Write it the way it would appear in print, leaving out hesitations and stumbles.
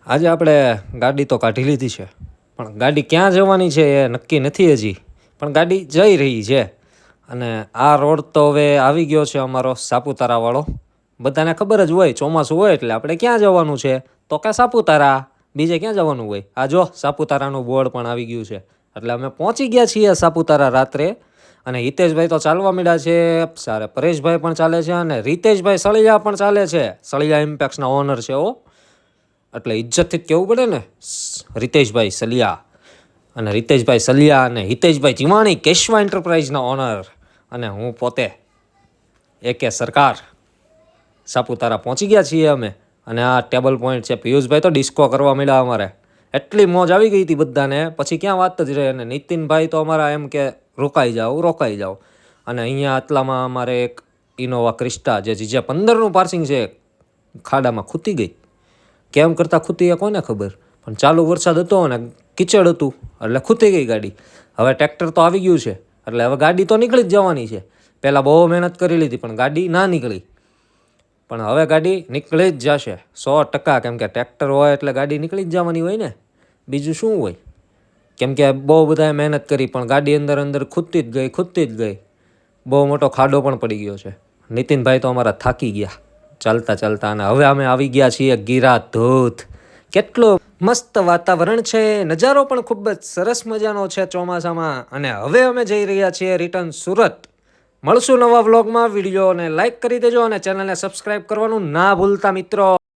આજે આપણે ગાડી તો કાઢી લીધી છે, પણ ગાડી ક્યાં જવાની છે એ નક્કી નથી હજી. પણ ગાડી જઈ રહી છે. અને આ રોડ તો હવે આવી ગયો છે અમારો સાપુતારાવાળો. બધાને ખબર જ હોય, ચોમાસું હોય એટલે આપણે ક્યાં જવાનું છે, તો કે સાપુતારા. બીજે ક્યાં જવાનું હોય? આ જો સાપુતારાનું બોર્ડ પણ આવી ગયું છે. એટલે અમે પહોંચી ગયા છીએ સાપુતારા રાત્રે. અને હિતેશભાઈ તો ચાલવા માંડ્યા છે, સારે પરેશભાઈ પણ ચાલે છે, અને રીતેશભાઈ સળિયા પણ ચાલે છે. સળિયા ઇમ્પેક્સના ઓનર છે હો. એટલે ઇજ્જતથી જ કહેવું પડે ને, રીતેશભાઈ સલિયા. અને રીતેશભાઈ સલિયા અને હિતેશભાઈ ચીમાણી, કેશવા એન્ટરપ્રાઇઝના ઓનર. અને હું પોતે એકે સરકાર. સાપુતારા પહોંચી ગયા છીએ અમે. અને આ ટેબલ પોઈન્ટ છે. પિયુષભાઈ તો ડિસ્કો કરવા માંડ્યા અમારે. એટલી મોજ આવી ગઈ હતી બધાને, પછી ક્યાં વાત જ રહે. અને નીતિનભાઈ તો અમારા એમ કે રોકાઈ જાઓ. અને અહીંયા આટલામાં અમારે એક ઇનોવા ક્રિસ્ટા જે જીજે 15નું પાર્સિંગ છે, ખાડામાં ખૂતી ગઈ. કેમ કરતાં ખૂતી એ કોને ખબર, પણ ચાલુ વરસાદ હતો અને કીચડ હતું એટલે ખૂતી ગઈ ગાડી. હવે ટ્રેક્ટર તો આવી ગયું છે, એટલે હવે ગાડી તો નીકળી જ જવાની છે. પહેલાં બહુ મહેનત કરી લીધી પણ ગાડી ના નીકળી. પણ હવે ગાડી નીકળી જ જશે 100%. કેમ કે ટ્રેક્ટર હોય એટલે ગાડી નીકળી જ જવાની હોય ને, બીજું શું હોય. કેમ કે બહુ બધાએ મહેનત કરી પણ ગાડી અંદર ખૂદતી જ ગઈ. બહુ મોટો ખાડો પણ પડી ગયો છે. નીતિનભાઈ તો અમારા થાકી ગયા ચાલતા. અને હવે અમે આવી ગયા છીએ ગીરા ધોધ. કેટલો મસ્ત વાતાવરણ છે, નજારો પણ ખૂબ જ સરસ મજાનો છે ચોમાસામાં. અને હવે અમે જઈ રહ્યા છીએ રિટર્ન સુરત. મળશું નવા વ્લોગમાં. વિડીયોને લાઇક કરી દેજો અને ચેનલને સબસ્ક્રાઈબ કરવાનું ના ભૂલતા મિત્રો.